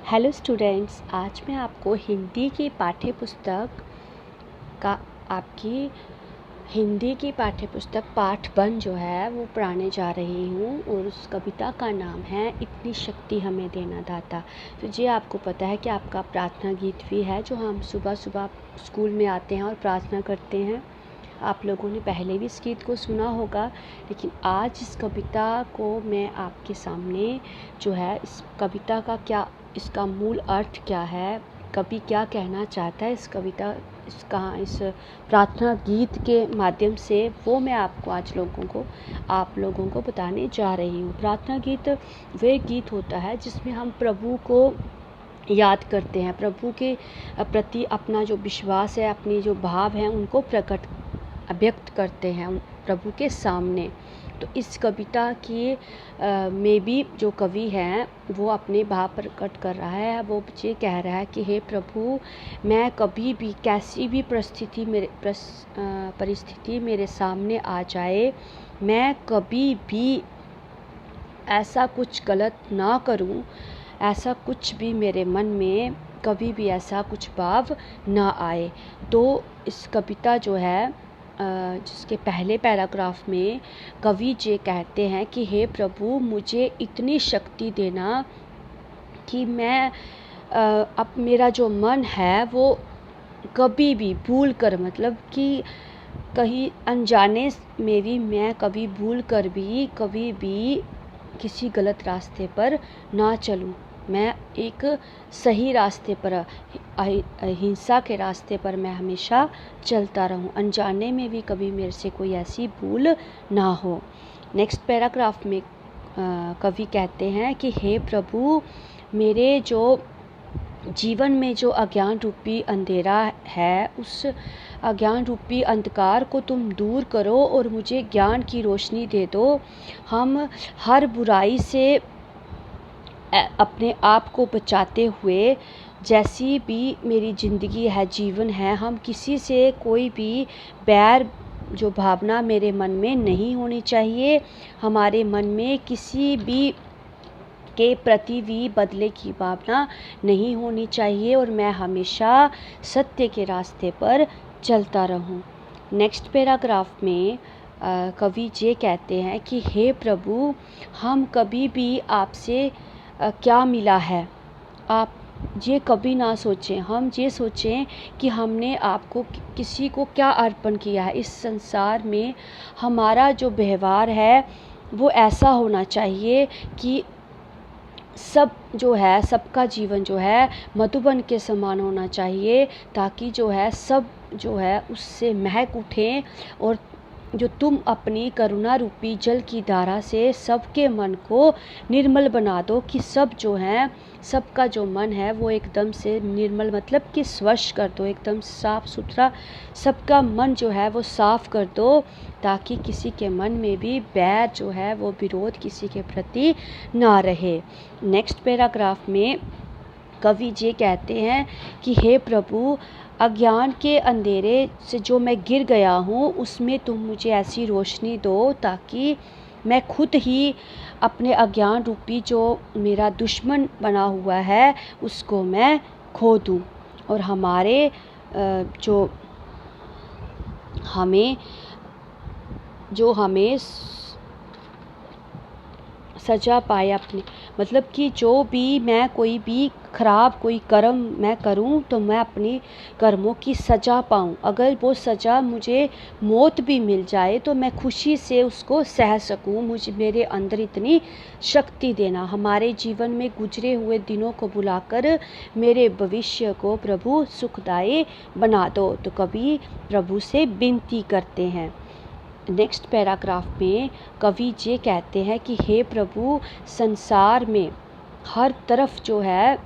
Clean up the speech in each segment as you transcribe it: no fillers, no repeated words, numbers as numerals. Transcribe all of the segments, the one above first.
Hello students, आज मैं आपको हिंदी की पाठ्य पुस्तक का आपकी हिंदी की पाठ्य पुस्तक पाठ 1 जो है वो पढ़ाने जा रही हूँ और उस कविता का नाम है इतनी शक्ति हमें देना दाता। तो जी आपको पता है कि आपका प्रार्थना गीत भी है जो हम सुबह सुबह स्कूल में आते हैं और प्रार्थना करते हैं। आप लोगों ने पहले भी इस गीत को सुना होगा, लेकिन आज इस कविता को मैं आपके सामने जो है इस कविता का क्या, इसका मूल अर्थ क्या है, कवि क्या कहना चाहता है इस कविता इस प्रार्थना गीत के माध्यम से, वो मैं आपको आज आप लोगों को बताने जा रही हूँ। प्रार्थना गीत वह गीत होता है जिसमें हम प्रभु को याद करते हैं, प्रभु के प्रति अपना जो विश्वास है, अपनी जो भाव हैं उनको व्यक्त करते हैं प्रभु के सामने। तो इस कविता की में भी जो कवि हैं वो अपने भाव प्रकट कर रहा है। वो ये कह रहा है कि हे प्रभु, मैं कभी भी कैसी भी परिस्थिति मेरे सामने आ जाए, मैं कभी भी ऐसा कुछ गलत ना करूं, ऐसा कुछ भी मेरे मन में कभी भी ऐसा कुछ भाव ना आए। तो इस कविता जो है जिसके पहले पैराग्राफ में कवि जी कहते हैं कि हे प्रभु, मुझे इतनी शक्ति देना कि मैं अब मेरा जो मन है वो कभी भी भूल कर, मतलब कि कहीं अनजाने में भी मैं कभी भूल कर भी कभी भी किसी गलत रास्ते पर ना चलूं। मैं एक सही रास्ते पर, अहिंसा के रास्ते पर मैं हमेशा चलता रहूं, अनजाने में भी कभी मेरे से कोई ऐसी भूल ना हो। नेक्स्ट पैराग्राफ में कवि कहते हैं कि हे प्रभु, मेरे जो जीवन में जो अज्ञान रूपी अंधेरा है, उस अज्ञान रूपी अंधकार को तुम दूर करो और मुझे ज्ञान की रोशनी दे दो। हम हर बुराई से अपने आप को बचाते हुए, जैसी भी मेरी ज़िंदगी है, जीवन है, हम किसी से कोई भी बैर जो भावना मेरे मन में नहीं होनी चाहिए। हमारे मन में किसी भी के प्रति भी बदले की भावना नहीं होनी चाहिए और मैं हमेशा सत्य के रास्ते पर चलता रहूं। नेक्स्ट पैराग्राफ में कवि जी कहते हैं कि हे प्रभु, हम कभी भी आपसे क्या मिला है, आप ये कभी ना सोचें। हम ये सोचें कि हमने आपको किसी को क्या अर्पण किया है। इस संसार में हमारा जो व्यवहार है वो ऐसा होना चाहिए कि सब जो है, सबका जीवन जो है मधुबन के समान होना चाहिए, ताकि जो है सब जो है उससे महक उठें और जो तुम अपनी करुणा रूपी जल की धारा से सबके मन को निर्मल बना दो, कि सब जो हैं, सबका जो मन है वो एकदम से निर्मल, मतलब कि स्वच्छ कर दो, एकदम साफ सुथरा सबका मन जो है वो साफ कर दो, ताकि किसी के मन में भी बैर जो है वो विरोध किसी के प्रति ना रहे। नेक्स्ट पैराग्राफ में कवि जी कहते हैं कि हे प्रभु, अज्ञान के अंधेरे से जो मैं गिर गया हूँ उसमें तुम मुझे ऐसी रोशनी दो ताकि मैं खुद ही अपने अज्ञान रूपी जो मेरा दुश्मन बना हुआ है उसको मैं खो दूँ, और हमें सजा पाए अपने, मतलब कि जो भी मैं कोई भी खराब कोई कर्म मैं करूं तो मैं अपनी कर्मों की सजा पाऊं। अगर वो सजा मुझे मौत भी मिल जाए तो मैं खुशी से उसको सह सकूं। मुझे मेरे अंदर इतनी शक्ति देना, हमारे जीवन में गुजरे हुए दिनों को बुलाकर मेरे भविष्य को प्रभु सुखदायी बना दो। तो कवि प्रभु से विनती करते हैं। नेक्स्ट पैराग्राफ में कवि जी कहते हैं कि हे प्रभु, संसार में हर तरफ जो है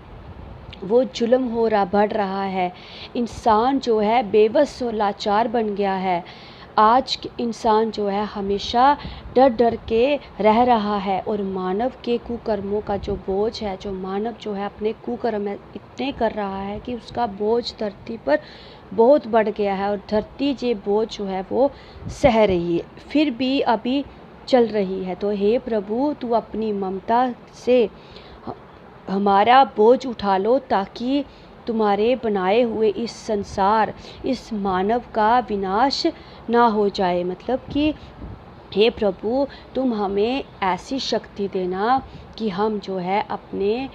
वो जुल्म बढ़ रहा है। इंसान जो है बेबस और लाचार बन गया है। आज इंसान जो है हमेशा डर डर के रह रहा है और मानव के कुकर्मों का जो बोझ है, जो मानव जो है अपने कुकर्म इतने कर रहा है कि उसका बोझ धरती पर बहुत बढ़ गया है और धरती ये बोझ जो है वो सह रही है, फिर भी अभी चल रही है। तो हे प्रभु, तू अपनी ममता से हमारा बोझ उठा लो ताकि तुम्हारे बनाए हुए इस संसार, इस मानव का विनाश ना हो जाए। मतलब कि हे प्रभु, तुम हमें ऐसी शक्ति देना कि हम जो है अपने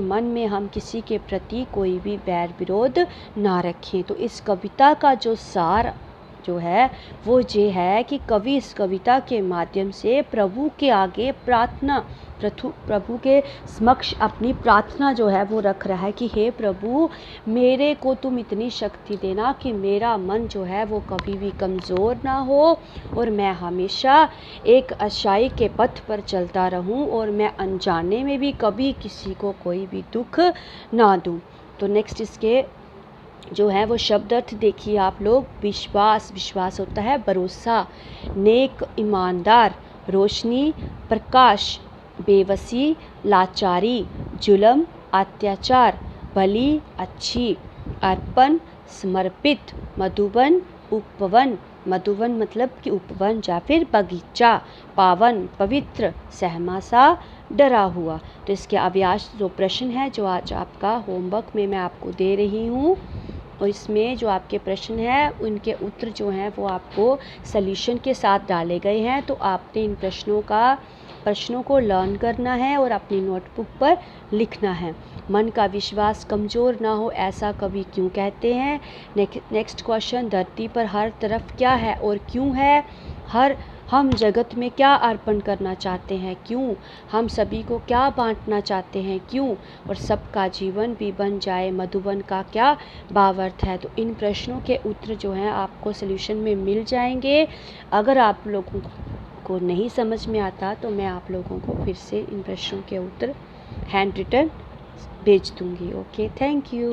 मन में हम किसी के प्रति कोई भी बैर विरोध ना रखें। तो इस कविता का जो सार जो है वो ये है कि कवि इस कविता के माध्यम से प्रभु के आगे प्रभु के समक्ष अपनी प्रार्थना जो है वो रख रहा है कि हे प्रभु, मेरे को तुम इतनी शक्ति देना कि मेरा मन जो है वो कभी भी कमज़ोर ना हो और मैं हमेशा एक अच्छाई के पथ पर चलता रहूं और मैं अनजाने में भी कभी किसी को कोई भी दुख ना दूं। तो नेक्स्ट इसके जो है वो शब्द अर्थ देखिए आप लोग। विश्वास होता है भरोसा, नेक ईमानदार, रोशनी प्रकाश, बेबसी लाचारी, जुल्म अत्याचार, भली अच्छी, अर्पण समर्पित, मधुबन उपवन, मधुबन मतलब कि उपवन या फिर बगीचा, पावन पवित्र, सहमासा डरा हुआ। तो इसके अभ्यास जो प्रश्न है जो आज आपका होमवर्क में मैं आपको दे रही हूँ, और इसमें जो आपके प्रश्न हैं उनके उत्तर जो हैं वो आपको सॉल्यूशन के साथ डाले गए हैं। तो आपने इन प्रश्नों को लर्न करना है और अपनी नोटबुक पर लिखना है। मन का विश्वास कमज़ोर ना हो ऐसा कवि क्यों कहते हैं। नेक्स्ट क्वेश्चन, धरती पर हर तरफ क्या है और क्यों है। हम जगत में क्या अर्पण करना चाहते हैं, क्यों। हम सभी को क्या बांटना चाहते हैं, क्यों। और सबका जीवन भी बन जाए मधुबन का क्या भावार्थ है। तो इन प्रश्नों के उत्तर जो हैं आपको सॉल्यूशन में मिल जाएंगे। अगर आप लोगों को नहीं समझ में आता तो मैं आप लोगों को फिर से इन प्रश्नों के उत्तर हैंड रिटन भेज दूँगी। Okay, thank you.